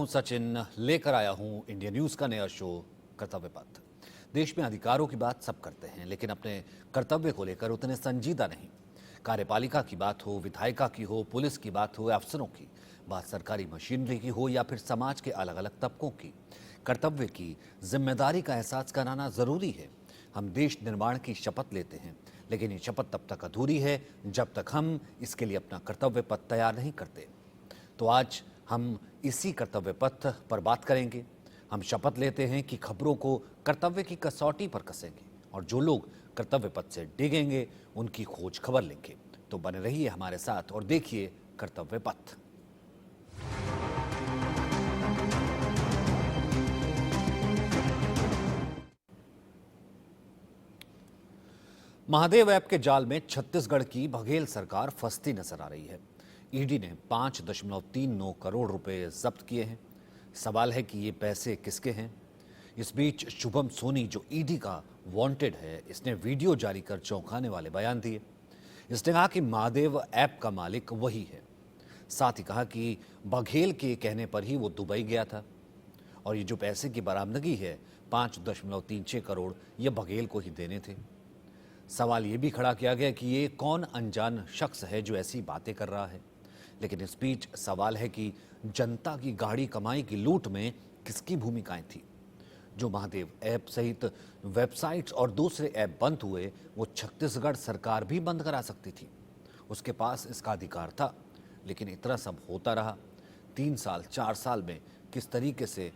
हूं सचिन, लेकर आया हूं इंडिया न्यूज का नया शो कर्तव्य पथ। देश में अधिकारों की बात सब करते हैं, लेकिन अपने कर्तव्य को लेकर उतने संजीदा नहीं। कार्यपालिका की बात हो, विधायिका की हो, पुलिस की बात हो या अफसरों की बात, सरकारी मशीनरी की हो या फिर समाज के अलग अलग तबकों की, कर्तव्य की जिम्मेदारी का एहसास कराना जरूरी है। हम देश निर्माण की शपथ लेते हैं, लेकिन ये शपथ तब तक अधूरी है जब तक हम इसके लिए अपना कर्तव्य पथ तैयार नहीं करते। तो आज हम इसी कर्तव्य पथ पर बात करेंगे। हम शपथ लेते हैं कि खबरों को कर्तव्य की कसौटी पर कसेंगे और जो लोग कर्तव्य पथ से डिगेंगे उनकी खोज खबर लेंगे। तो बने रहिए हमारे साथ और देखिए कर्तव्य पथ। महादेव ऐप के जाल में छत्तीसगढ़ की बघेल सरकार फंसती नजर आ रही है। ईडी ने 5.39 करोड़ रुपए जब्त किए हैं। सवाल है कि ये पैसे किसके हैं। इस बीच शुभम सोनी, जो ईडी का वांटेड है, इसने वीडियो जारी कर चौंकाने वाले बयान दिए। इसने कहा कि महादेव ऐप का मालिक वही है। साथ ही कहा कि बघेल के कहने पर ही वो दुबई गया था और ये जो पैसे की बरामदगी है 5.36 करोड़, ये बघेल को ही देने थे। सवाल ये भी खड़ा किया गया कि ये कौन अनजान शख्स है जो ऐसी बातें कर रहा है। लेकिन इस बीच सवाल है कि जनता की गाड़ी कमाई की लूट में किसकी भूमिकाएं थी। जो महादेव ऐप सहित वेबसाइट्स और दूसरे ऐप बंद हुए, वो छत्तीसगढ़ सरकार भी बंद करा सकती थी। उसके पास इसका अधिकार था, लेकिन इतना सब होता रहा। 3 साल 4 साल में किस तरीके से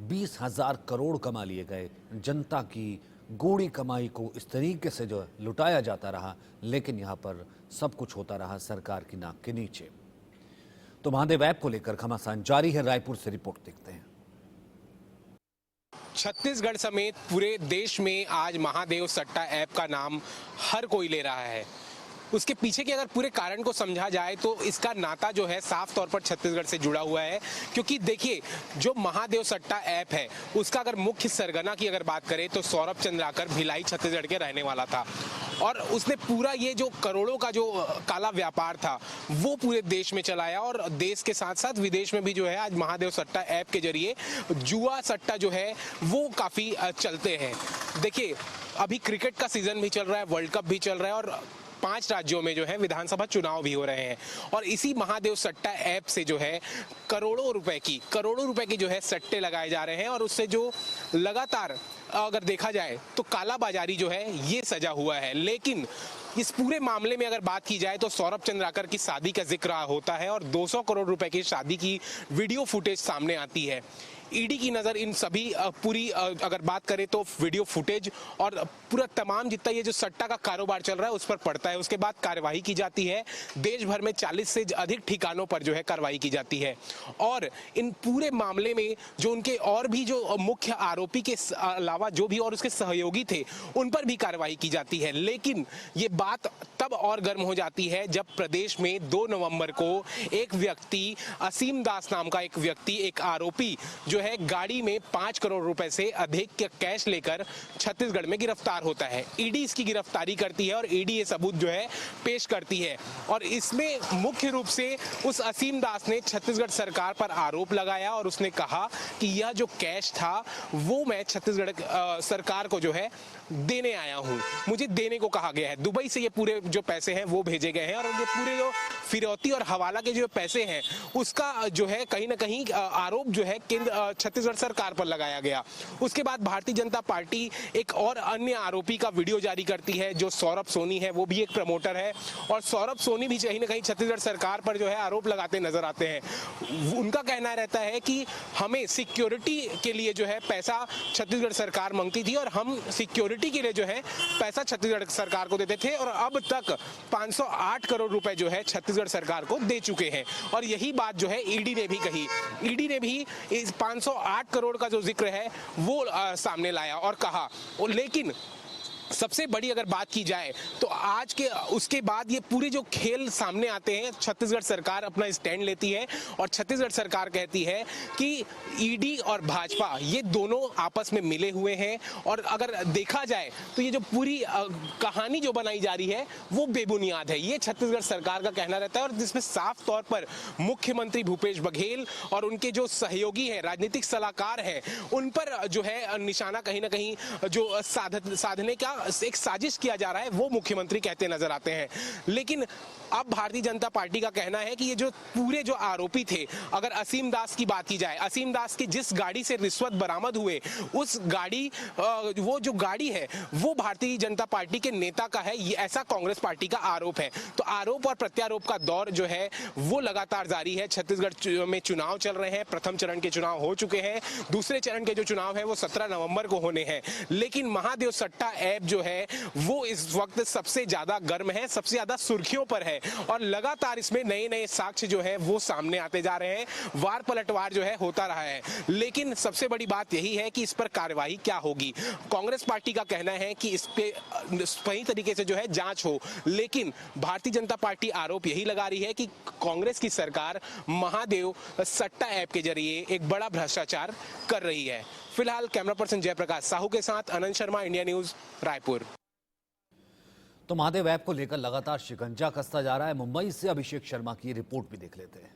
20,000 करोड़ कमा लिए गए। जनता की गूढ़ी कमाई को इस तरीके से जो लुटाया जाता रहा, लेकिन यहाँ पर सब कुछ होता रहा सरकार की नाक के नीचे। तो महादेव ऐप को लेकर घमासान जारी है। रायपुर से रिपोर्ट देखते हैं। छत्तीसगढ़ समेत पूरे देश में आज महादेव सट्टा ऐप का नाम हर कोई ले रहा है। उसके पीछे के अगर पूरे कारण को समझा जाए तो इसका नाता जो है साफ तौर पर छत्तीसगढ़ से जुड़ा हुआ है। क्योंकि देखिए, जो महादेव सट्टा ऐप है उसका अगर मुख्य सरगना की अगर बात करें तो सौरभ चंद्राकर भिलाई छत्तीसगढ़ के रहने वाला था और उसने पूरा ये जो करोड़ों का जो काला व्यापार था वो पूरे देश में चलाया और देश के साथ साथ विदेश में भी जो है आज महादेव सट्टा ऐप के जरिए जुआ सट्टा जो है वो काफी चलते हैं। देखिए, अभी क्रिकेट का सीजन भी चल रहा है, वर्ल्ड कप भी चल रहा है और 5 राज्यों में जो है विधानसभा चुनाव भी हो रहे हैं और इसी महादेव सट्टा ऐप से जो है करोड़ों रुपए की जो है सट्टे लगाए जा रहे हैं और उससे जो लगातार अगर देखा जाए तो काला बाजारी जो है ये सजा हुआ है। लेकिन इस पूरे मामले में अगर बात की जाए तो सौरभ चंद्राकर की शादी का जिक्र होता है और 200 करोड़ रुपए की शादी की वीडियो फुटेज सामने आती है। ईडी की नजर इन सभी पूरी अगर बात करें तो वीडियो फुटेज और पूरा तमाम जितना ये जो सट्टा का कारोबार चल रहा है उस पर पड़ता है। उसके बाद कार्यवाही की जाती है। देश भर में 40 से अधिक ठिकानों पर जो है कार्रवाई की जाती है और इन पूरे मामले में जो उनके और भी जो मुख्य आरोपी के अलावा जो भी और उसके सहयोगी थे उन पर भी कार्रवाई की जाती है। लेकिन ये बात तब और गर्म हो जाती है जब प्रदेश में 2 नवंबर को एक व्यक्ति, असीम दास नाम का एक व्यक्ति, एक आरोपी जो है गाड़ी में 5 करोड़ रुपए से अधिक के कैश लेकर छत्तीसगढ़ में गिरफ्तार होता है। ईडी इसकी गिरफ्तारी करती है और ईडी ये सबूत जो है पेश करती है और इसमें मुख्य रूप से उस असीम दास ने छत्तीसगढ़ सरकार पर आरोप लगाया और उसने कहा कि यह जो कैश था वो मैं छत्तीसगढ़ सरकार को जो है देने आया हूं, मुझे देने को कहा गया है। दुबई से ये पूरे जो पैसे हैं वो भेजे गए हैं और ये पूरे जो फिरौती और हवाला के जो पैसे हैं उसका जो है कहीं ना कहीं आरोप जो है केंद्र छत्तीसगढ़ सरकार पर लगाया गया। उसके बाद भारतीय जनता पार्टी एक और अन्य आरोपी का वीडियो जारी करती है जो सौरभ सोनी है, वो भी एक प्रमोटर है और सौरभ सोनी भी कहीं ना कहीं छत्तीसगढ़ सरकार पर जो है आरोप लगाते नजर आते हैं। उनका कहना रहता है कि हमें सिक्योरिटी के लिए जो है पैसा छत्तीसगढ़ सरकार मांगती थी और हम सिक्योरिटी के लिए जो है पैसा छत्तीसगढ़ सरकार को देते थे और अब तक 508 करोड़ रुपए जो है छत्तीसगढ़ सरकार को दे चुके हैं। और यही बात जो है ईडी ने भी कही। ईडी ने भी इस 508 करोड़ का जो जिक्र है वो सामने लाया और कहा, लेकिन सबसे बड़ी अगर बात की जाए तो आज के उसके बाद ये पूरे जो खेल सामने आते हैं, छत्तीसगढ़ सरकार अपना स्टैंड लेती है और छत्तीसगढ़ सरकार कहती है कि ईडी और भाजपा ये दोनों आपस में मिले हुए हैं। और अगर देखा जाए तो ये जो पूरी कहानी जो बनाई जा रही है वो बेबुनियाद है, ये छत्तीसगढ़ सरकार का कहना रहता है। और जिसमें साफ तौर पर मुख्यमंत्री भूपेश बघेल और उनके जो सहयोगी हैं, राजनीतिक सलाहकार हैं, उन पर जो है निशाना कहीं ना कहीं जो साधने का एक साजिश किया जा रहा है, वो मुख्यमंत्री कहते नजर आते हैं। लेकिन अब भारतीय जनता पार्टी का कहना है कि ये जो पूरे जो आरोपी थे, अगर असीम दास की बात की जाए, असीम दास की जिस गाड़ी से रिश्वत बरामद हुए, उस गाड़ी वो जो गाड़ी है वो भारतीय जनता पार्टी के नेता का है, ये ऐसा कांग्रेस पार्टी का आरोप है। तो आरोप और प्रत्यारोप का दौर जो है वो लगातार जारी है। छत्तीसगढ़ में चुनाव चल रहे हैं, प्रथम चरण के चुनाव हो चुके हैं, दूसरे चरण के जो चुनाव है वो 17 नवंबर को होने हैं। लेकिन महादेव सट्टा ऐप जो है वो इस वक्त सबसे ज्यादा गर्म है, सबसे ज्यादा सुर्खियों पर है और लगातार इसमें नए नए साक्ष्य जो है वो सामने आते जा रहे हैं, वार पलटवार जो है होता रहा है। लेकिन सबसे बड़ी बात यही है कि इस पर कार्यवाही क्या होगी। कांग्रेस पार्टी का कहना है कि इस पे सही तरीके से जो है जांच हो, लेकिन भारतीय जनता पार्टी आरोप यही लगा रही है कि कांग्रेस की सरकार महादेव सट्टा ऐप के जरिए एक बड़ा भ्रष्टाचार कर रही है। फिलहाल कैमरा पर्सन जयप्रकाश साहू के साथ अनंत शर्मा, इंडिया न्यूज, रायपुर। तो महादेव ऐप को लेकर लगातार शिकंजा कसता जा रहा है। मुंबई से अभिषेक शर्मा की रिपोर्ट भी देख लेते हैं।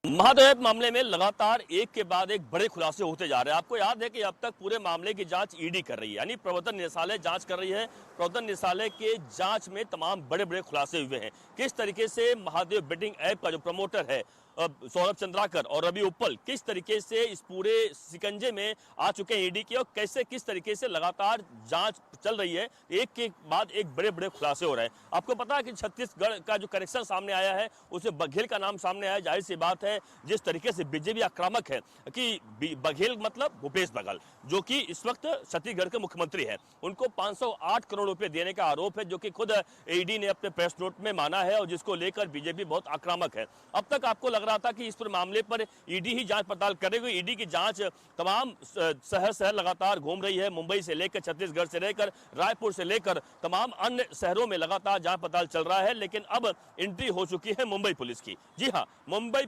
महादेव ऐप मामले में लगातार एक के बाद एक बड़े खुलासे होते जा रहे हैं। आपको याद है कि अब तक पूरे मामले की जांच ईडी कर रही है, यानी प्रवर्तन निदेशालय जांच कर रही है। प्रवर्तन निदेशालय के जांच में तमाम बड़े बड़े खुलासे हुए हैं। किस तरीके से महादेव बेटिंग ऐप का जो प्रमोटर है सौरभ चंद्राकर और रवि उप्पल किस तरीके से इस पूरे शिकंजे में आ चुके हैं ईडी के, और कैसे किस तरीके से लगातार जांच चल रही है, एक के बाद एक बड़े बड़े खुलासे हो रहे हैं। आपको पता है कि छत्तीसगढ़ का जो कनेक्शन सामने आया है उसमें बघेल का नाम सामने आया। जाहिर सी बात है, जिस तरीके से बीजेपी आक्रामक है कि बघेल मतलब भूपेश बघेल, जो कि इस वक्त छत्तीसगढ़ के मुख्यमंत्री है, उनको 508 करोड़ रुपए देने का आरोप है, जो कि खुद ईडी ने अपने प्रेस नोट में माना है और जिसको लेकर बीजेपी बहुत आक्रामक है। अब तक आपको लग रहा था कि इस पर मामले पर ईडी ही जांच पड़ताल करेगी। ईडी की जांच तमाम शहर लगातार घूम रही है, मुंबई से लेकर छत्तीसगढ़ से लेकर रायपुर से लेकर तमाम अन्य शहरों में लगातार जांच पड़ताल चल रहा है। लेकिन अब एंट्री हो चुकी है मुंबई पुलिस की। जी हां, मुंबई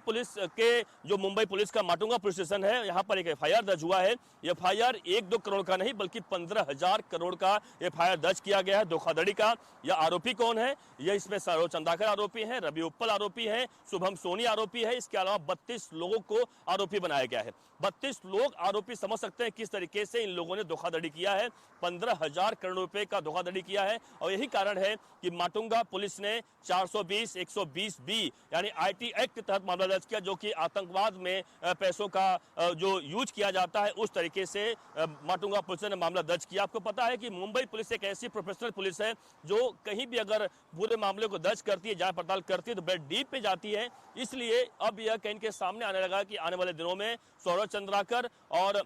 पुलिस का माटुंगा पुलिस स्टेशन है, यहां पर एक एफआईआर दर्ज हुआ है। एफआईआर 1-2 करोड़ का नहीं बल्कि 15,000 करोड़ का एफआईआर दर्ज किया गया है धोखाधड़ी का। यह आरोपी कौन है? यह इसमें सौरभ चंद्राकर आरोपी है, रवि उप्पल आरोपी है, शुभम सोनी आरोपी है। इसके अलावा 32 लोगों को आरोपी बनाया गया है। 32 लोग आरोपी समझ सकते हैं किस तरीके से इन लोगों ने धोखाधड़ी किया है। 15,000 करोड़ रुपए का धोखाधड़ी किया है और यही कारण है कि माटुंगा पुलिस ने 420, 120B यानी आईटी एक्ट के तहत मामला दर्ज किया, जो कि आतंकवाद में पैसों का जो यूज किया जाता है उस तरीके से माटुंगा पुलिस ने मामला दर्ज किया। आपको पता है कि मुंबई पुलिस एक ऐसी प्रोफेशनल पुलिस है जो कहीं भी अगर पूरे मामले को दर्ज करती है, जांच पड़ताल करती है तो बड़े डीप पे जाती है। इसलिए अब यह कहीं के सामने आने लगा कि आने वाले दिनों में सौरभ चंद्राकर और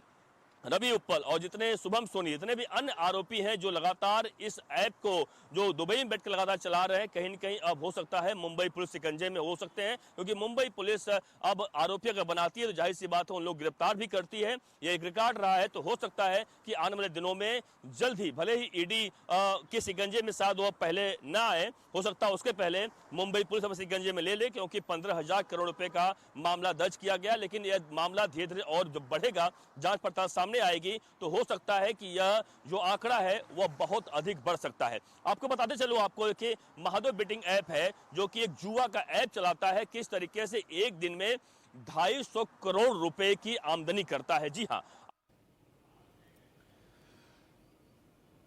रवि उप्पल और जितने शुभम सोनी, जितने भी अन्य आरोपी हैं जो लगातार इस ऐप को जो दुबई में बैठ कर लगातार चला रहे हैं, कहीं न कहीं अब हो सकता है मुंबई पुलिस शिकंजे में हो सकते हैं, क्योंकि मुंबई पुलिस अब आरोपी अगर बनाती है तो जाहिर सी बात है उन लोग गिरफ्तार भी करती है। ये एक रिकॉर्ड रहा है, तो हो सकता है कि आने वाले दिनों में जल्द ही, भले ही ईडी के शिकंजे में शायद वो पहले ना आए, हो सकता है उसके पहले मुंबई पुलिस अब शिकंजे में ले ले, क्योंकि 15,000 करोड़ रुपए का मामला दर्ज किया गया। लेकिन यह मामला धीरे धीरे और जो बढ़ेगा, जांच पड़ताल सामने आएगी, तो हो सकता है कि यह जो आंकड़ा है वह बहुत अधिक बढ़ सकता है। आपको बताते चलो आपको कि महादेव बेटिंग ऐप है जो कि एक जुआ का ऐप चलाता है, किस तरीके से एक दिन में 250 करोड़ रुपए की आमदनी करता है। जी हां,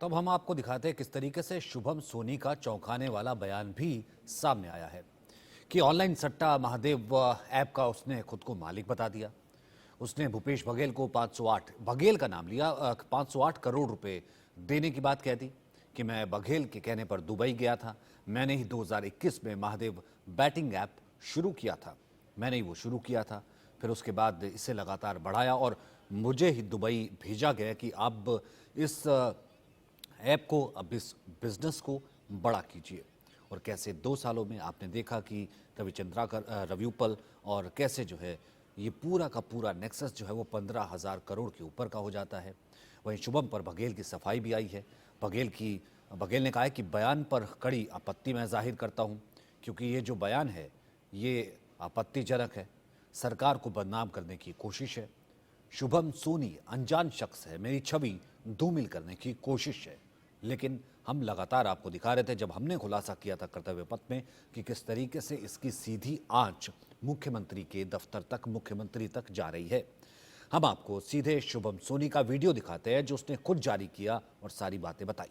तब हम आपको दिखाते हैं किस तरीके से शुभम सोनी का चौंकाने वाला बयान भी सामने आया है कि ऑनलाइन सट्टा महादेव ऐप का उसने खुद को मालिक बता दिया। उसने भूपेश बघेल को 508, बघेल का नाम लिया, 508 करोड़ रुपए देने की बात कह दी कि मैं बघेल के कहने पर दुबई गया था, मैंने ही 2021 में महादेव बैटिंग ऐप शुरू किया था, मैंने ही वो शुरू किया था। फिर उसके बाद इसे लगातार बढ़ाया और मुझे ही दुबई भेजा गया कि अब इस ऐप को, अब इस बिजनेस को बड़ा कीजिए। और कैसे 2 सालों में आपने देखा कि रवि चंद्राकर, रवि उप्पल और कैसे जो है ये पूरा का पूरा नेक्सस जो है वो 15,000 करोड़ के ऊपर का हो जाता है। वहीं शुभम पर बघेल की सफाई भी आई है। बघेल ने कहा है कि बयान पर कड़ी आपत्ति मैं जाहिर करता हूं, क्योंकि ये जो बयान है ये आपत्तिजनक है, सरकार को बदनाम करने की कोशिश है। शुभम सोनी अनजान शख्स है, मेरी छवि धूमिल करने की कोशिश है। लेकिन हम लगातार आपको दिखा रहे थे, जब हमने खुलासा किया था कर्तव्य पथ में, कि किस तरीके से इसकी सीधी आंच मुख्यमंत्री के दफ्तर तक, मुख्यमंत्री तक जा रही है। हम आपको सीधे शुभम सोनी का वीडियो दिखाते हैं जो उसने खुद जारी किया और सारी बातें बताई।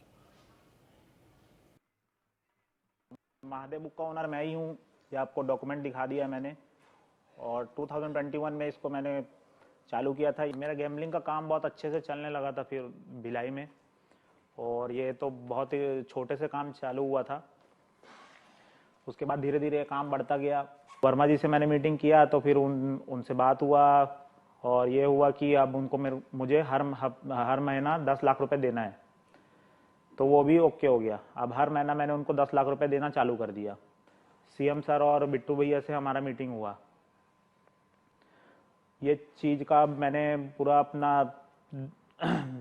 महादेव बुक का ओनर मैं ही हूँ, ये आपको डॉक्यूमेंट दिखा दिया है मैंने। और 2021 में इसको मैंने चालू किया था। मेरा गैम्बलिंग का काम बहुत अच्छे से चलने लगा था फिर भिलाई में, और ये तो बहुत ही छोटे से काम चालू हुआ था। उसके बाद धीरे धीरे काम बढ़ता गया। वर्मा जी से मैंने मीटिंग किया तो फिर उनसे बात हुआ, और ये हुआ कि अब उनको मुझे हर महीना 10 लाख रुपए देना है, तो वो भी ओके हो गया। अब हर महीना मैंने उनको 10 लाख रुपए देना चालू कर दिया। सीएम सर और बिट्टू भैया से हमारा मीटिंग हुआ। ये चीज़ का मैंने पूरा अपना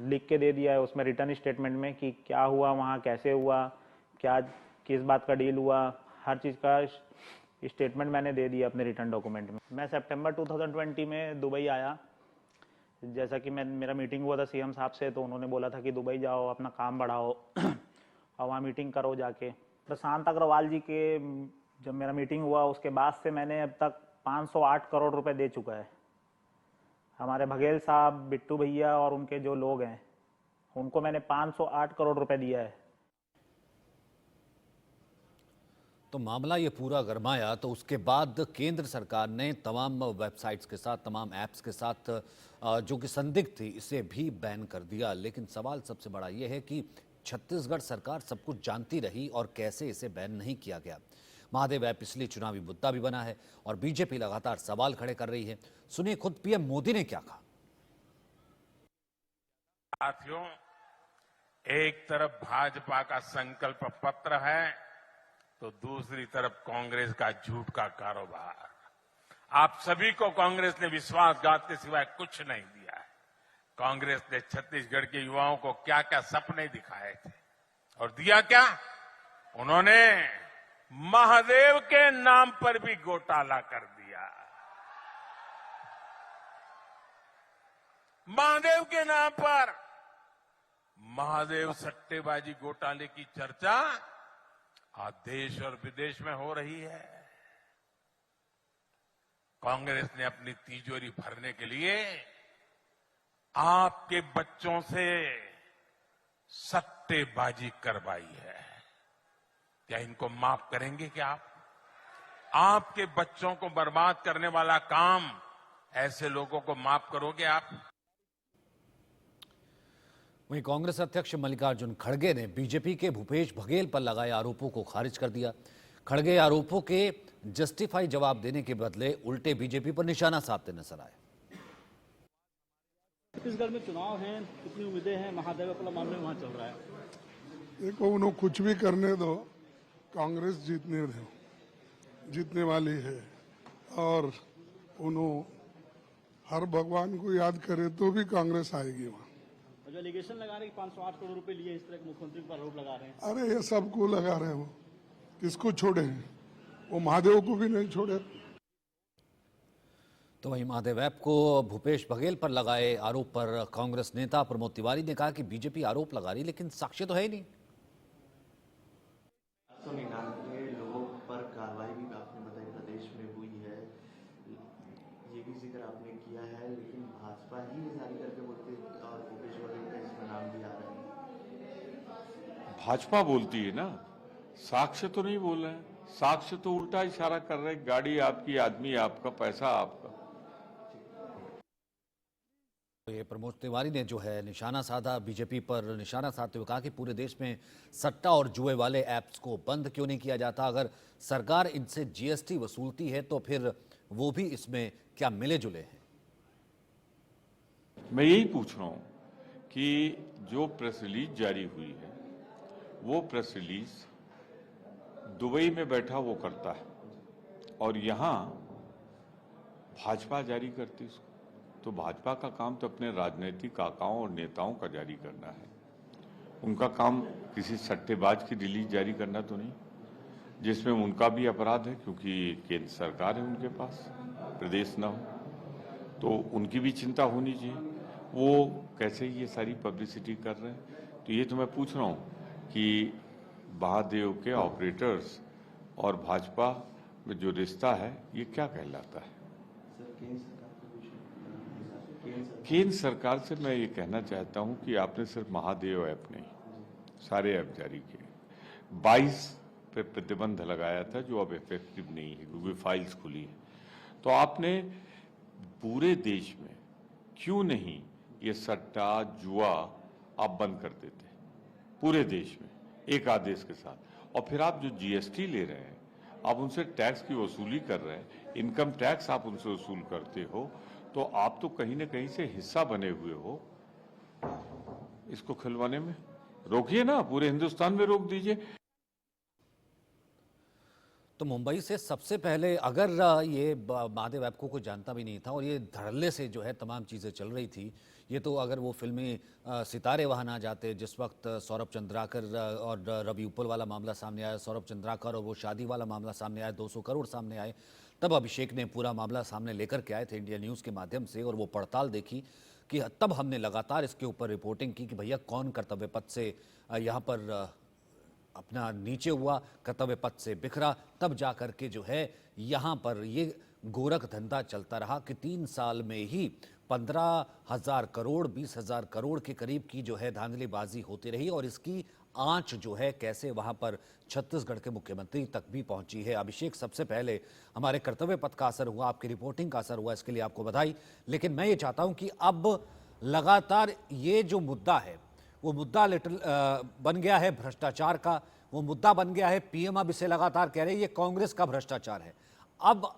लिख के दे दिया है उसमें रिटर्न स्टेटमेंट में, कि क्या हुआ वहाँ, कैसे हुआ, क्या किस बात का डील हुआ, हर चीज़ का स्टेटमेंट मैंने दे दिया अपने रिटर्न डॉक्यूमेंट में। मैं सितंबर 2020 में दुबई आया। जैसा कि मेरा मीटिंग हुआ था सीएम साहब से, तो उन्होंने बोला था कि दुबई जाओ, अपना काम बढ़ाओ और वहाँ मीटिंग करो जाके। प्रशांत अग्रवाल जी के जब मेरा मीटिंग हुआ उसके बाद से मैंने अब तक 508 करोड़ रुपए दे चुका है। हमारे बघेल साहब, बिट्टू भैया और उनके जो लोग हैं उनको मैंने 508 करोड़ रुपए दिया है। तो मामला ये पूरा गरमाया, तो उसके बाद केंद्र सरकार ने तमाम वेबसाइट्स के साथ, तमाम ऐप्स के साथ जो कि संदिग्ध थी, इसे भी बैन कर दिया। लेकिन सवाल सबसे बड़ा ये है कि छत्तीसगढ़ सरकार सब कुछ जानती रही और कैसे इसे बैन नहीं किया गया। महादेव ऐप इसलिए चुनावी मुद्दा भी बना है और बीजेपी लगातार सवाल खड़े कर रही है। सुनिए खुद पीएम मोदी ने क्या कहा। साथियों, एक तरफ भाजपा का संकल्प पत्र है तो दूसरी तरफ कांग्रेस का झूठ का कारोबार। आप सभी को कांग्रेस ने विश्वासघात के सिवाय कुछ नहीं दिया है। कांग्रेस ने छत्तीसगढ़ के युवाओं को क्या क्या सपने दिखाए थे और दिया क्या? उन्होंने महादेव के नाम पर भी घोटाला कर दिया। महादेव के नाम पर महादेव सट्टेबाजी घोटाले की चर्चा आज देश और विदेश में हो रही है। कांग्रेस ने अपनी तिजोरी भरने के लिए आपके बच्चों से सट्टेबाजी करवाई है। क्या इनको माफ करेंगे क्या आप? आपके बच्चों को बर्बाद करने वाला काम ऐसे लोगों को माफ करोगे आप? वहीं कांग्रेस अध्यक्ष मल्लिकार्जुन खड़गे ने बीजेपी के भूपेश बघेल पर लगाए आरोपों को खारिज कर दिया। खड़गे आरोपों के जस्टिफाई जवाब देने के बदले उल्टे बीजेपी पर निशाना साधते नजर आए। छत्तीसगढ़ में चुनाव हैं, कितनी उम्मीदें हैं? महादेव अपना मामले वहां चल रहा है। देखो, उन्होंने कुछ भी करने दो, कांग्रेस जीतने वाली है। और उन्होंने हर भगवान को याद करे तो भी कांग्रेस आएगी वहां। जो एलिगेशन लगा रहे हैं 508 करोड़ रुपए लिए, इस तरह के मुख्यमंत्री पर आरोप लगा रहे हैं। अरे ये सबको लगा रहे हैं। वो किसको छोड़े हैं? वो महादेव को भी नहीं छोड़े। तो वहीं महादेव ऐप को भूपेश बघेल पर लगाए आरोप पर कांग्रेस नेता प्रमोद तिवारी ने कहा कि बीजेपी आरोप लगा रही, लेकिन साक्ष्य तो है ही नहीं। 199 लोगों पर कार्रवाई भी आपने बताई प्रदेश में हुई है, ये भी जिक्र आपने किया है, लेकिन भाजपा ही ये जारी करके बोलती है और भूपेश बघेल का इसमें नाम भी आ रहा है। भाजपा बोलती है ना, साक्ष्य तो नहीं बोल रहे हैं। साक्ष्य तो उल्टा इशारा कर रहे हैं, गाड़ी आपकी, आदमी आपका, पैसा आपका। तो ये प्रमोद तिवारी ने जो है निशाना साधा, बीजेपी पर निशाना साधते हुए कहा कि पूरे देश में सट्टा और जुए वाले ऐप्स को बंद क्यों नहीं किया जाता? अगर सरकार इनसे जीएसटी वसूलती है तो फिर वो भी इसमें क्या मिले जुले हैं? मैं यही पूछ रहा हूं कि जो प्रेस रिलीज जारी हुई है, वो प्रेस रिलीज दुबई में बैठा वो करता है और यहां भाजपा जारी करती उसको। तो भाजपा का काम तो अपने राजनीतिक आकाओं और नेताओं का जारी करना है। उनका काम किसी सट्टेबाज की रिलीज जारी करना तो नहीं, जिसमें उनका भी अपराध है, क्योंकि केंद्र सरकार है उनके पास, प्रदेश ना हो, तो उनकी भी चिंता होनी चाहिए। वो कैसे ये सारी पब्लिसिटी कर रहे हैं। तो ये तो मैं पूछ रहा हूँ कि महादेव के ऑपरेटर्स और भाजपा में जो रिश्ता है ये क्या कहलाता है। केंद्र सरकार से मैं ये कहना चाहता हूं कि आपने सिर्फ महादेव ऐप नहीं, सारे ऐप जारी किए। 22 पे प्रतिबंध लगाया था जो अब इफेक्टिव नहीं है क्योंकि फाइल्स खुली है। तो आपने पूरे देश में क्यों नहीं ये सट्टा जुआ आप बंद कर देते पूरे देश में एक आदेश के साथ। और फिर आप जो जीएसटी ले रहे हैं, आप उनसे टैक्स की वसूली कर रहे हैं, इनकम टैक्स आप उनसे वसूल करते हो, तो आप तो कहीं ना कहीं से हिस्सा बने हुए हो इसको खिलवाने में। रोकिए ना, पूरे हिंदुस्तान में रोक दीजिए। तो मुंबई से सबसे पहले, अगर ये महादेव ऐप को कोई जानता भी नहीं था और ये धड़ल्ले से जो है तमाम चीज़ें चल रही थी, ये तो अगर वो फिल्मी सितारे वहाँ ना जाते, जिस वक्त सौरभ चंद्राकर और रवि उपल वाला मामला सामने आया, सौरभ चंद्राकर और वो शादी वाला मामला सामने आया, 200 करोड़ सामने आए, तब अभिषेक ने पूरा मामला सामने लेकर के आए थे इंडिया न्यूज़ के माध्यम से, और वो पड़ताल देखी कि तब हमने लगातार इसके ऊपर रिपोर्टिंग की कि भैया कौन कर्तव्य पथ से यहाँ पर अपना नीचे हुआ, कर्तव्य पथ से बिखरा, तब जा कर के जो है यहाँ पर ये गोरख धंधा चलता रहा कि 3 साल में ही 15,000 करोड़ 20,000 करोड़ के करीब की जो है धांधलीबाजी होती रही, और इसकी आंच जो है कैसे वहाँ पर छत्तीसगढ़ के मुख्यमंत्री तक भी पहुंची है। अभिषेक, सबसे पहले हमारे कर्तव्य पथ का असर हुआ, आपकी रिपोर्टिंग का असर हुआ, इसके लिए आपको बधाई। लेकिन मैं ये चाहता हूं कि अब लगातार ये जो मुद्दा है वो मुद्दा बन गया है भ्रष्टाचार का, वो मुद्दा बन गया है, पीएम अब इसे लगातार कह रहे हैं ये कांग्रेस का भ्रष्टाचार है। अब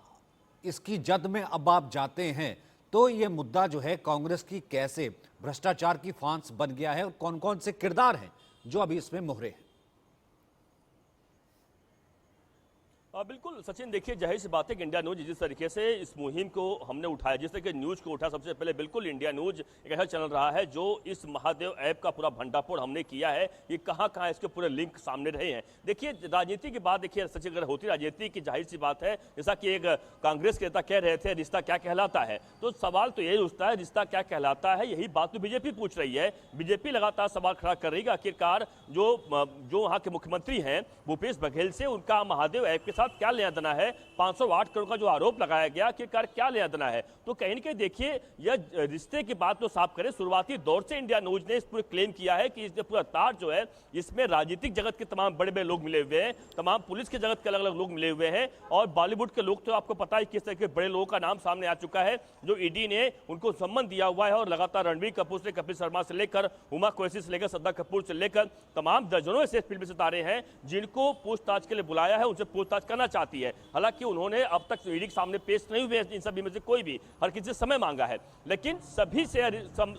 इसकी जद में अब आप जाते हैं तो ये मुद्दा जो है कांग्रेस की कैसे भ्रष्टाचार की फांस बन गया है और कौन कौन से किरदार हैं जो अभी इसमें मोहरे हैं। बिल्कुल सचिन, देखिए जाहिर सी बात है कि इंडिया न्यूज जिस तरीके से इस मुहिम को हमने उठाया, जिस तरीके न्यूज को उठा, सबसे पहले बिल्कुल इंडिया न्यूज एक ऐसा चैनल रहा है जो इस महादेव ऐप का पूरा भंडाफोड़ हमने किया है। ये कहाँ कहाँ इसके पूरे लिंक सामने रहे हैं। देखिए राजनीति की बात, देखिए सचिन अगर होती राजनीति की, जाहिर सी बात है जैसा कि एक कांग्रेस के नेता कह रहे थे रिश्ता क्या कहलाता है, तो सवाल तो यही उठता है रिश्ता क्या कहलाता है। यही बात तो बीजेपी पूछ रही है। बीजेपी लगातार सवाल खड़ा कर रही है आखिरकार जो वहाँ के मुख्यमंत्री हैं भूपेश बघेल से उनका महादेव ऐप के साथ क्या लेना देना है। 508 करोड़ का जो आरोप लगाया गया आखिरकार क्या लेना देना है। तो कहीं ना कहीं देखिए यह रिश्ते की बात तो साफ करें, शुरुआती दौर से इंडिया न्यूज ने इस पूरे क्लेम किया है कि इसने पूरा तार जो है इसमें राजनीतिक जगत के तमाम बड़े बड़े लोग मिले हुए हैं, तमाम पुलिस के जगत के अलग अलग लोग मिले हुए हैं, और बॉलीवुड के लोग तो आपको पता है किस तरह के बड़े लोगों का नाम सामने आ चुका है जो ईडी ने उनको सम्मान दिया हुआ है। और लगातार रणबीर कपूर से कपिल शर्मा से लेकर हुमा कुरैशी से लेकर श्रद्धा कपूर से लेकर तमाम दर्जनों ऐसे फिल्मी सितारे हैं जिनको पूछताछ के लिए बुलाया है, उनसे पूछताछ करना चाहती है। हालांकि उन्होंने अब तक ईडी के सामने पेश नहीं हुए इन सभी में से कोई भी, हर किसी से समय मांगा है, लेकिन सभी से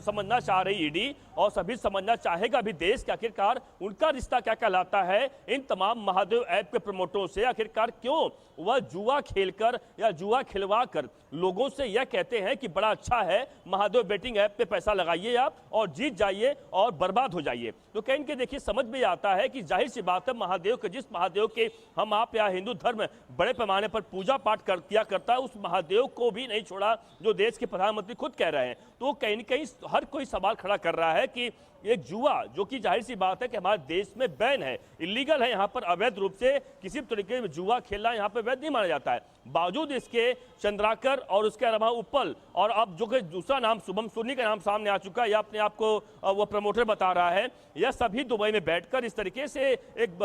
समझना चाह रही ईडी और सभी समझना चाहेगा भी देश कि आखिरकार उनका रिश्ता क्या कहलाता है इन तमाम महादेव ऐप के प्रमोटरों से। आखिरकार क्यों वह जुआ खेलकर या जुआ खिलवा कर लोगों से यह कहते हैं कि बड़ा अच्छा है महादेव बेटिंग ऐप पे पैसा लगाइए आप और जीत जाइए और बर्बाद हो जाइए। तो कहीं के देखिए समझ में आता है कि जाहिर सी बात है महादेव के, जिस महादेव के हम आप या हिंदू धर्म बड़े पैमाने पर पूजा पाठ किया करता है, उस महादेव को भी नहीं छोड़ा जो देश के प्रधानमंत्री खुद कह रहे हैं। तो कहीं न कहीं हर कोई सवाल खड़ा कर रहा है कि एक जुआ जो कि जाहिर सी बात है कि हमारे देश में बैन है, इलीगल है, यहाँ पर अवैध रूप से किसी भी तरीके में जुआ खेलना यहाँ पर वैध नहीं माना जाता है। बावजूद इसके चंद्राकर और उसके अलावा उपल और अब जो कि दूसरा नाम शुभम सोनी का नाम सामने आ चुका है, या अपने आप को वो प्रमोटर बता रहा है, यह सभी दुबई में बैठकर इस तरीके से एक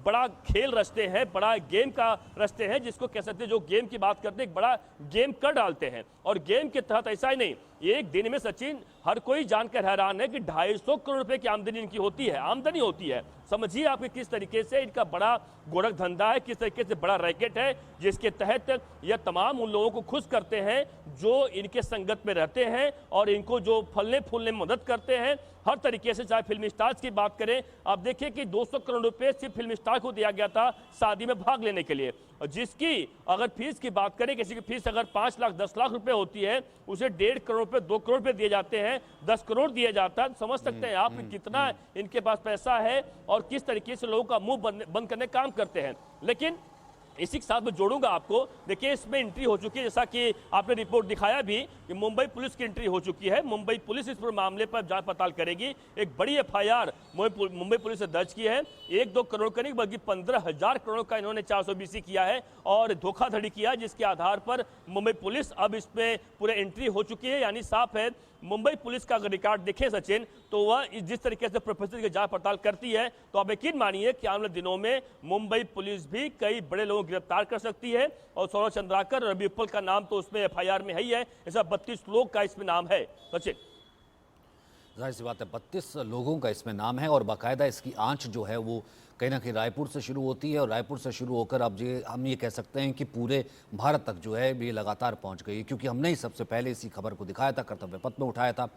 बड़ा खेल रचते हैं, बड़ा गेम का रचते हैं, जिसको कह सकते हैं जो गेम की बात करते हैं एक बड़ा गेम कर डालते हैं। और गेम के तहत ऐसा ही नहीं, एक दिन में सचिन हर कोई जानकर हैरान है कि 250 करोड़ रुपए की आमदनी इनकी होती है, आमदनी होती है। समझिए आप किस तरीके से इनका बड़ा गोरख धंधा है, किस तरीके से बड़ा रैकेट है, जिसके तहत यह तमाम उन लोगों को खुश करते हैं जो इनके संगत में रहते हैं और इनको जो फलने फूलने में मदद करते हैं हर तरीके से। चाहे फिल्म स्टार्स की बात करें, आप देखिए कि 200 करोड़ रुपए सिर्फ फिल्म स्टार को दिया गया था शादी में भाग लेने के लिए, जिसकी अगर फीस की बात करें, किसी की फीस अगर 5 लाख 10 लाख रुपए होती है, उसे 1.5 करोड़ रुपए 2 करोड़ रुपए दिए जाते हैं, 10 करोड़ दिए जाता है, तो समझ सकते हैं आप कि कितना इनके पास पैसा है और किस तरीके से लोगों का मुंह बंद करने का काम करते हैं। लेकिन इसी के साथ मैं जोड़ूंगा आपको, देखिए इसमें एंट्री हो चुकी है, जैसा कि आपने रिपोर्ट दिखाया भी कि मुंबई पुलिस की एंट्री हो चुकी है। मुंबई पुलिस इस पूरे मामले पर जांच पड़ताल करेगी। एक बड़ी एफआईआर मुंबई पुलिस ने दर्ज की है। 1-2 करोड़ का नहीं बल्कि 15,000 करोड़ का इन्होंने 420 किया है और धोखाधड़ी किया, जिसके आधार पर मुंबई पुलिस अब इसमें पूरे एंट्री हो चुकी है। यानी साफ है, मुंबई पुलिस का अगर रिकॉर्ड देखें सचिन, तो वह जिस तरीके से प्रोफेसर की जांच पड़ताल करती है, तो आप यकीन मानिए कि आने वाले दिनों में मुंबई पुलिस भी कई बड़े लोगों को गिरफ्तार कर सकती है। और सौरभ चंद्राकर और रवि उत्पल का नाम तो उसमें एफआईआर में है ही है, ऐसा 32 लोग का इसमें नाम है। सचिन, जाहिर सी बात है 32 लोगों का इसमें नाम है और बाकायदा इसकी आंच जो है वो कहीं ना कहीं रायपुर से शुरू होती है और रायपुर से शुरू होकर अब हम ये कह सकते हैं कि पूरे भारत तक जो है ये लगातार पहुंच गई, क्योंकि हमने ही सबसे पहले इसी खबर को दिखाया था, कर्तव्य पथ में उठाया था।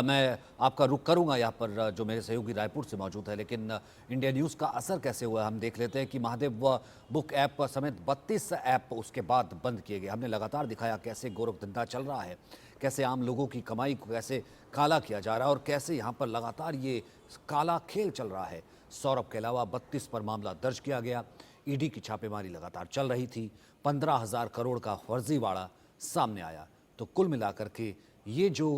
मैं आपका रुख करूंगा यहाँ पर जो मेरे सहयोगी रायपुर से मौजूद है, लेकिन इंडिया न्यूज़ का असर कैसे हुआ हम देख लेते हैं कि महादेव बुक ऐप समेत 32 ऐप उसके बाद बंद किए गए। हमने लगातार दिखाया कैसे गोरखधंधा चल रहा है, कैसे आम लोगों की कमाई को कैसे काला किया जा रहा है और कैसे यहाँ पर लगातार ये काला खेल चल रहा है। सौरभ के अलावा 32 पर मामला दर्ज किया गया। ईडी की छापेमारी लगातार चल रही थी। 15,000 करोड़ का फर्जीवाड़ा सामने आया। तो कुल मिलाकर के ये जो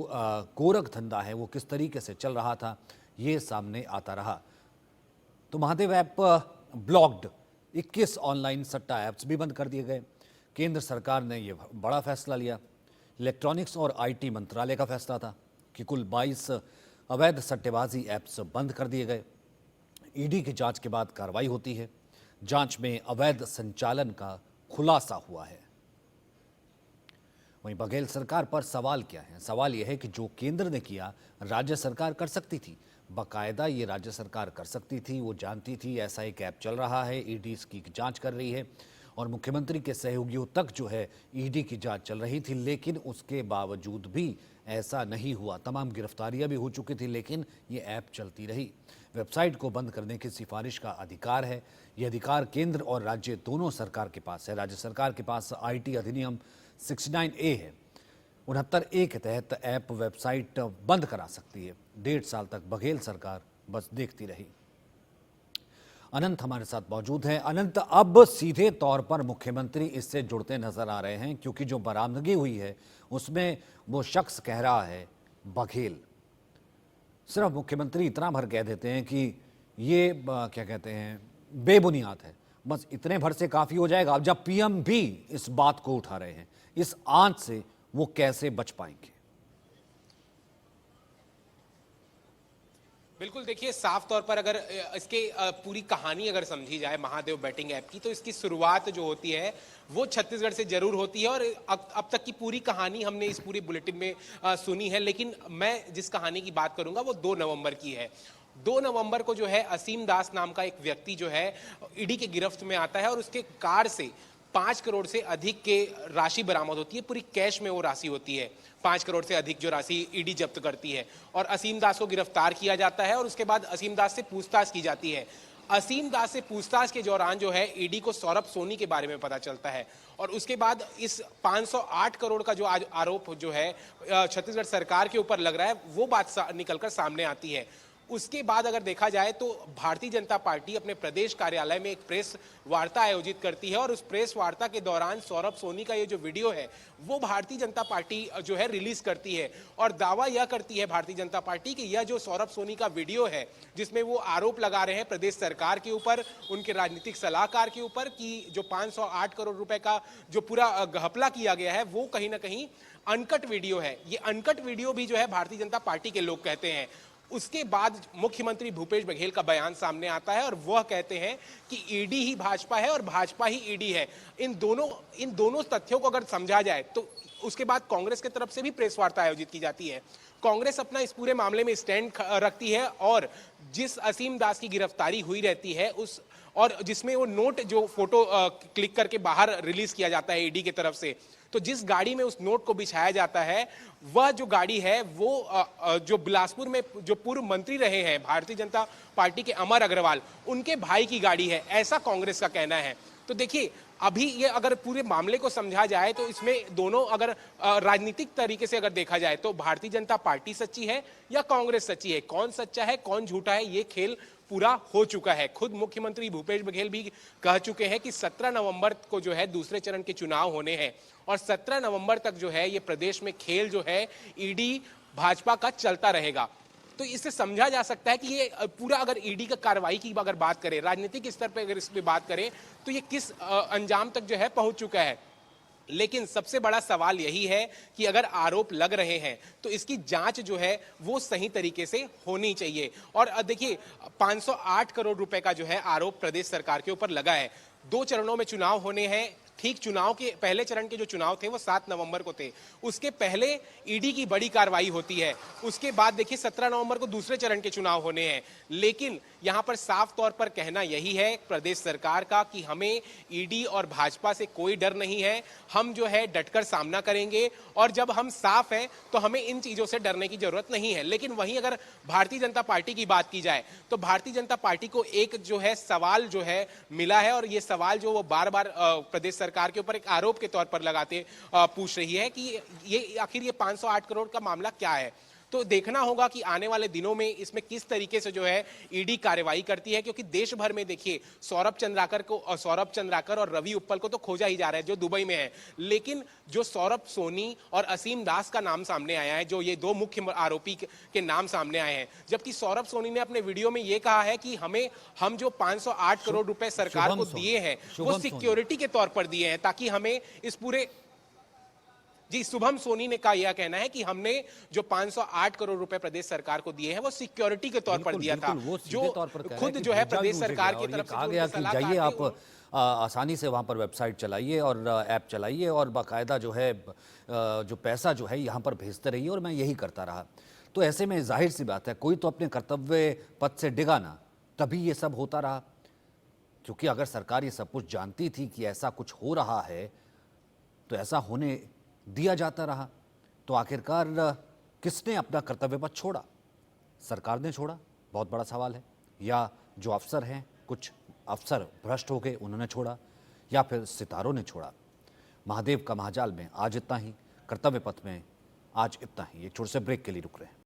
गोरख धंधा है वो किस तरीके से चल रहा था ये सामने आता रहा। तो महादेव ऐप ब्लॉक्ड, 21 ऑनलाइन सट्टा ऐप्स भी बंद कर दिए गए। केंद्र सरकार ने ये बड़ा फैसला लिया। इलेक्ट्रॉनिक्स और आईटी मंत्रालय का फैसला था कि कुल 22 अवैध सट्टेबाजी ऐप्स बंद कर दिए गए। ईडी की जांच के बाद कार्रवाई होती है। जांच में अवैध संचालन का खुलासा हुआ है। वहीं बघेल सरकार पर सवाल क्या है? सवाल यह है कि जो केंद्र ने किया राज्य सरकार कर सकती थी, बाकायदा ये राज्य सरकार कर सकती थी, वो जानती थी ऐसा एक ऐप चल रहा है, ईडी इसकी जांच कर रही है और मुख्यमंत्री के सहयोगियों तक जो है ईडी की जांच चल रही थी, लेकिन उसके बावजूद भी ऐसा नहीं हुआ। तमाम गिरफ्तारियां भी हो चुकी थी, लेकिन ये ऐप चलती रही। वेबसाइट को बंद करने की सिफारिश का अधिकार है। ये अधिकार केंद्र और राज्य दोनों सरकार के पास है। राज्य सरकार के पास आईटी अधिनियम 69A है। 69A के तहत ऐप वेबसाइट बंद करा सकती है। 1.5 साल तक बघेल सरकार बस देखती रही। अनंत हमारे साथ मौजूद हैं। अनंत, अब सीधे तौर पर मुख्यमंत्री इससे जुड़ते नजर आ रहे हैं, क्योंकि जो बरामदगी हुई है उसमें वो शख्स कह रहा है बघेल। सिर्फ मुख्यमंत्री इतना भर कह देते हैं कि ये क्या कहते हैं बेबुनियाद है, बस इतने भर से काफी हो जाएगा। अब जब पीएम भी इस बात को उठा रहे हैं, इस आंच से वो कैसे बच पाएंगे? बिल्कुल, देखिए साफ तौर पर अगर इसके पूरी कहानी अगर समझी जाए महादेव बैटिंग ऐप की, तो इसकी शुरुआत जो होती है वो छत्तीसगढ़ से जरूर होती है और अब तक की पूरी कहानी हमने इस पूरी बुलेटिन में सुनी है। लेकिन मैं जिस कहानी की बात करूंगा वो 2 नवंबर की है। 2 नवंबर को जो है असीम दास नाम का एक व्यक्ति जो है ईडी के गिरफ्त में आता है और उसके कार से 5 करोड़ से अधिक के राशि बरामद होती है। पूरी कैश में वो राशि होती है, 5 करोड़ से अधिक जो राशि ईडी जब्त करती है और असीम दास को गिरफ्तार किया जाता है और उसके बाद असीम दास से पूछताछ की जाती है। असीम दास से पूछताछ के दौरान जो है ईडी को सौरभ सोनी के बारे में पता चलता है और उसके बाद इस 508 करोड़ का जो आज आरोप जो है छत्तीसगढ़ सरकार के ऊपर लग रहा है, वो बात निकलकर सामने आती है। उसके बाद अगर देखा जाए तो भारतीय जनता पार्टी अपने प्रदेश कार्यालय में एक प्रेस वार्ता आयोजित करती है और उस प्रेस वार्ता के दौरान सौरभ सोनी का ये जो वीडियो है वो भारतीय जनता पार्टी जो है रिलीज करती है और दावा यह करती है भारतीय जनता पार्टी कि यह जो सौरभ सोनी का वीडियो है जिसमें वो आरोप लगा रहे हैं प्रदेश सरकार के ऊपर, उनके राजनीतिक सलाहकार के ऊपर, कि जो 508 करोड़ रुपए का जो पूरा घपला किया गया है वो कहीं ना कहीं अनकट वीडियो है। ये अनकट वीडियो भी जो है भारतीय जनता पार्टी के लोग कहते हैं। उसके बाद मुख्यमंत्री भूपेश बघेल का बयान सामने आता है और वह कहते हैं कि ईडी ही भाजपा है और भाजपा ही ईडी है। इन दोनों तथ्यों को अगर समझा जाए तो उसके बाद कांग्रेस की तरफ से भी प्रेस वार्ता आयोजित की जाती है। कांग्रेस अपना इस पूरे मामले में स्टैंड रखती है और जिस असीम दास की गिरफ्तारी हुई रहती है उस और जिसमें वो नोट जो फोटो क्लिक करके बाहर रिलीज किया जाता है ईडी की तरफ से, तो जिस गाड़ी में उस नोट को बिछाया जाता है वह जो गाड़ी है वो जो बिलासपुर में जो पूर्व मंत्री रहे हैं भारतीय जनता पार्टी के अमर अग्रवाल, उनके भाई की गाड़ी है, ऐसा कांग्रेस का कहना है। तो देखिए अभी ये अगर पूरे मामले को समझा जाए तो इसमें दोनों अगर राजनीतिक तरीके से अगर देखा जाए तो भारतीय जनता पार्टी सच्ची है या कांग्रेस सच्ची है, कौन सच्चा है कौन झूठा है, ये खेल पूरा हो चुका है। खुद मुख्यमंत्री भूपेश बघेल भी कह चुके हैं कि 17 नवंबर को जो है दूसरे चरण के चुनाव होने हैं और 17 नवंबर तक जो है ये प्रदेश में खेल जो है ईडी भाजपा का चलता रहेगा। तो इससे समझा जा सकता है कि ये पूरा अगर ईडी का कार्रवाई की अगर बात करें, राजनीतिक स्तर पर अगर इस पे बात करें तो ये किस अंजाम तक जो है पहुंच चुका है। लेकिन सबसे बड़ा सवाल यही है कि अगर आरोप लग रहे हैं तो इसकी जांच जो है वो सही तरीके से होनी चाहिए। और देखिए 508 करोड़ रुपए का जो है आरोप प्रदेश सरकार के ऊपर लगा है। 2 चरणों में चुनाव होने हैं। ठीक चुनाव के पहले चरण के जो चुनाव थे वो 7 नवंबर को थे, उसके पहले ईडी की बड़ी कार्रवाई होती है। उसके बाद देखिए 17 नवंबर को दूसरे चरण के चुनाव होने हैं। लेकिन यहां पर साफ तौर पर कहना यही है प्रदेश सरकार का कि हमें ईडी और भाजपा से कोई डर नहीं है, हम जो है डटकर सामना करेंगे और जब हम साफ हैं तो हमें इन चीजों से डरने की जरूरत नहीं है। लेकिन वहीं अगर भारतीय जनता पार्टी की बात की जाए तो भारतीय जनता पार्टी को एक जो है सवाल जो है मिला है और ये सवाल जो वो बार बार प्रदेश सरकार के ऊपर एक आरोप के तौर पर लगाते पूछ रही है कि ये आखिर ये 508 करोड़ का मामला क्या है। तो देखना होगा कि आने वाले दिनों में इसमें किस तरीके से जो है ईडी कार्रवाई करती है, क्योंकि देश भर में देखिए सौरभ चंद्राकर और रवि उप्पल को तो खोजा ही जा रहा है जो दुबई में है। लेकिन जो सौरभ सोनी और असीम दास का नाम सामने आया है, जो ये 2 मुख्य आरोपी के नाम सामने आए हैं, जबकि सौरभ सोनी ने अपने वीडियो में ये कहा है कि हम जो 508 करोड़ रुपए सरकार को दिए हैं वो सिक्योरिटी के तौर पर दिए हैं ताकि हमें इस पूरे जी शुभम सोनी ने का यह कहना है कि हमने जो 508 करोड़ रुपए प्रदेश सरकार को दिए हैं वो सिक्योरिटी के तौर पर दिया था, जो खुद जो है प्रदेश सरकार की तरफ से कहा गया कि जाइए आप आसानी से वहां पर वेबसाइट चलाइए और ऐप चलाइए और बाकायदा जो है जो पैसा जो है यहाँ पर भेजते रहिए और मैं यही करता रहा। तो ऐसे में जाहिर सी बात है कोई तो अपने कर्तव्य पथ से डिगा ना, तभी ये सब होता रहा। क्योंकि अगर सरकार ये सब कुछ जानती थी कि ऐसा कुछ हो रहा है तो ऐसा होने दिया जाता रहा। तो आखिरकार किसने अपना कर्तव्य पथ छोड़ा? सरकार ने छोड़ा, बहुत बड़ा सवाल है, या जो अफसर हैं कुछ अफसर भ्रष्ट हो गए उन्होंने छोड़ा, या फिर सितारों ने छोड़ा। महादेव का महाजाल में आज इतना ही, कर्तव्य पथ में आज इतना ही। एक छोटे से ब्रेक के लिए रुक रहे हैं।